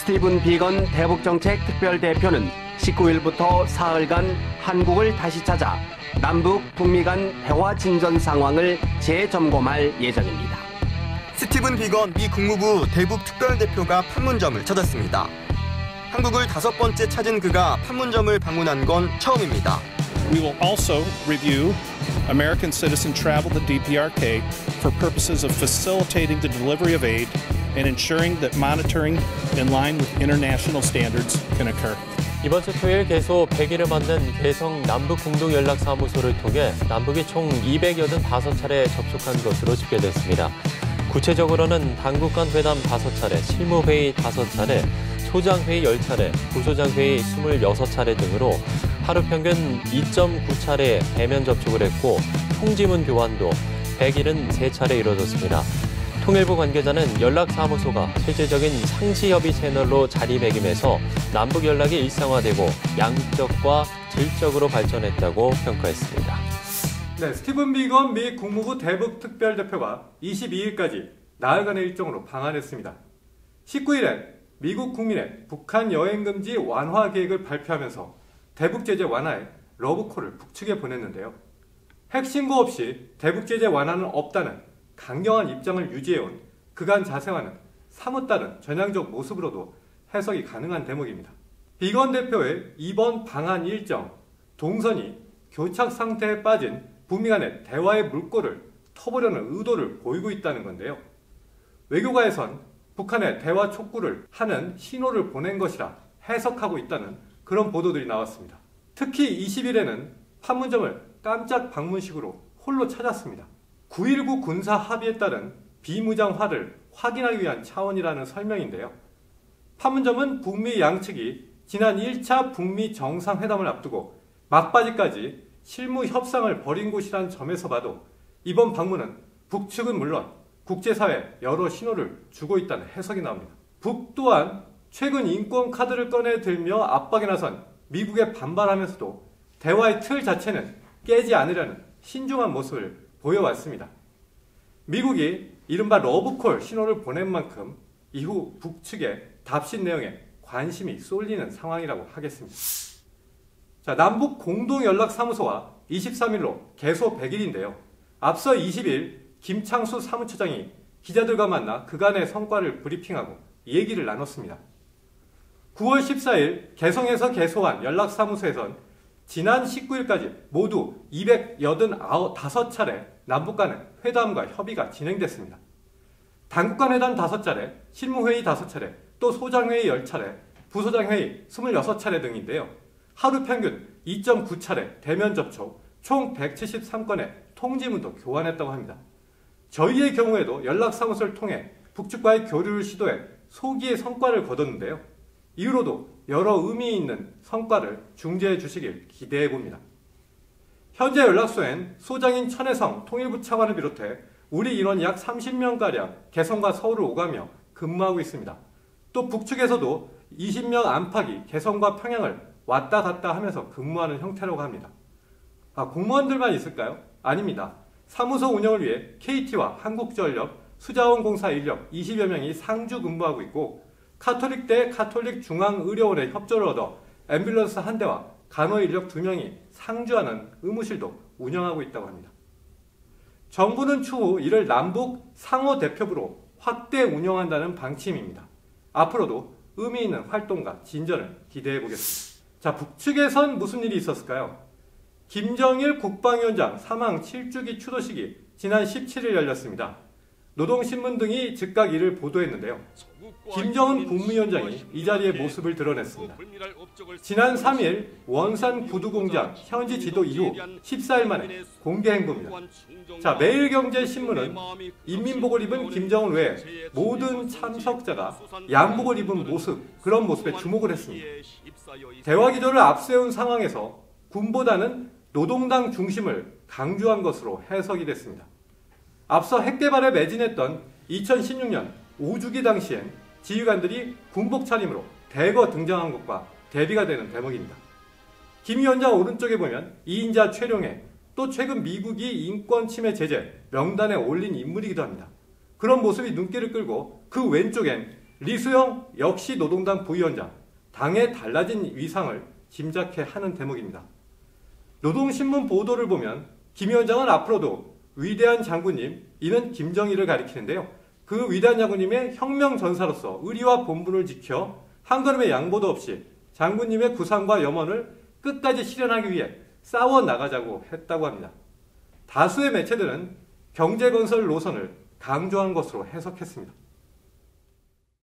스티븐 비건 대북정책 특별대표는 19일부터 사흘간 한국을 다시 찾아 남북, 북미 간 대화 진전 상황을 재점검할 예정입니다. 스티븐 비건 미 국무부 대북 특별대표가 판문점을 찾았습니다. 한국을 5번째 찾은 그가 판문점을 방문한 건 처음입니다. We will also review American citizen travel to DPRK for purposes of facilitating the delivery of aid and ensuring that monitoring in line with international standards can occur. 이번 주 토요일 개소 100일을 맞는 개성 남북공동연락사무소를 통해 남북이 총 285차례 접촉한 것으로 집계됐습니다. 구체적으로는 당국 간 회담 5차례, 실무회의 5차례, 소장회의 10차례, 부소장회의 26차례 등으로 하루 평균 2.9차례 대면 접촉을 했고 통지문 교환도 100일은 3차례 이뤄졌습니다. 통일부 관계자는 연락사무소가 실질적인 상시협의 채널로 자리매김해서 남북 연락이 일상화되고 양적과 질적으로 발전했다고 평가했습니다. 네, 스티븐 비건 미 국무부 대북 특별대표가 22일까지 나흘간의 일정으로 방한했습니다. 19일엔 미국 국민의 북한 여행금지 완화 계획을 발표하면서 대북제재 완화에 러브콜을 북측에 보냈는데요. 핵신고 없이 대북제재 완화는 없다는 강경한 입장을 유지해온 그간 자세와는 사뭇 다른 전향적 모습으로도 해석이 가능한 대목입니다. 비건 대표의 이번 방한 일정, 동선이 교착 상태에 빠진 북미 간의 대화의 물꼬를 터보려는 의도를 보이고 있다는 건데요. 외교가에선 북한의 대화 촉구를 하는 신호를 보낸 것이라 해석하고 있다는 그런 보도들이 나왔습니다. 특히 20일에는 판문점을 깜짝 방문식으로 홀로 찾았습니다. 9.19 군사 합의에 따른 비무장화를 확인하기 위한 차원이라는 설명인데요. 판문점은 북미 양측이 지난 1차 북미 정상회담을 앞두고 막바지까지 실무 협상을 벌인 곳이란 점에서 봐도 이번 방문은 북측은 물론 국제사회에 여러 신호를 주고 있다는 해석이 나옵니다. 북 또한 최근 인권 카드를 꺼내 들며 압박에 나선 미국에 반발하면서도 대화의 틀 자체는 깨지 않으려는 신중한 모습을 보여왔습니다. 미국이 이른바 러브콜 신호를 보낸 만큼 이후 북측의 답신 내용에 관심이 쏠리는 상황이라고 하겠습니다. 자, 남북 공동연락사무소와 23일로 개소 100일인데요. 앞서 20일 김창수 사무처장이 기자들과 만나 그간의 성과를 브리핑하고 얘기를 나눴습니다. 9월 14일 개성에서 개소한 연락사무소에선 지난 19일까지 모두 285차례 남북 간의 회담과 협의가 진행됐습니다. 당국 간 회담 5차례, 실무회의 5차례, 또 소장회의 10차례, 부소장회의 26차례 등인데요. 하루 평균 2.9차례 대면 접촉, 총 173건의 통지문도 교환했다고 합니다. 저희의 경우에도 연락사무소를 통해 북측과의 교류를 시도해 소기의 성과를 거뒀는데요. 이후로도 여러 의미 있는 성과를 중재해 주시길 기대해 봅니다. 현재 연락소엔 소장인 천혜성 통일부 차관을 비롯해 우리 인원 약 30명가량 개성과 서울을 오가며 근무하고 있습니다. 또 북측에서도 20명 안팎이 개성과 평양을 왔다 갔다 하면서 근무하는 형태라고 합니다. 공무원들만 있을까요? 아닙니다. 사무소 운영을 위해 KT와 한국전력, 수자원공사 인력 20여 명이 상주 근무하고 있고 카톨릭대 카톨릭중앙의료원의 협조를 얻어 앰뷸런스 1대와 간호 인력 2명이 상주하는 의무실도 운영하고 있다고 합니다. 정부는 추후 이를 남북 상호 대표부로 확대 운영한다는 방침입니다. 앞으로도 의미 있는 활동과 진전을 기대해 보겠습니다. 자, 북측에선 무슨 일이 있었을까요? 김정일 국방위원장 사망 7주기 추도식이 지난 17일 열렸습니다. 노동신문 등이 즉각 이를 보도했는데요. 김정은 국무위원장이 이 자리에 모습을 드러냈습니다. 지난 3일 원산 구두공장 현지 지도 이후 14일 만에 공개 행보입니다. 자, 매일경제신문은 인민복을 입은 김정은 외에 모든 참석자가 양복을 입은 모습, 그런 모습에 주목을 했습니다. 대화 기조를 앞세운 상황에서 군보다는 노동당 중심을 강조한 것으로 해석이 됐습니다. 앞서 핵개발에 매진했던 2016년 5주기 당시엔 지휘관들이 군복 차림으로 대거 등장한 것과 대비가 되는 대목입니다. 김 위원장 오른쪽에 보면 이인자 최룡해, 또 최근 미국이 인권 침해 제재 명단에 올린 인물이기도 합니다. 그런 모습이 눈길을 끌고 그 왼쪽엔 리수영 역시 노동당 부위원장, 당의 달라진 위상을 짐작해 하는 대목입니다. 노동신문 보도를 보면 김 위원장은 앞으로도 위대한 장군님, 이는 김정일을 가리키는데요. 그 위대한 장군님의 혁명 전사로서 의리와 본분을 지켜 한 걸음의 양보도 없이 장군님의 구상과 염원을 끝까지 실현하기 위해 싸워 나가자고 했다고 합니다. 다수의 매체들은 경제건설 노선을 강조한 것으로 해석했습니다.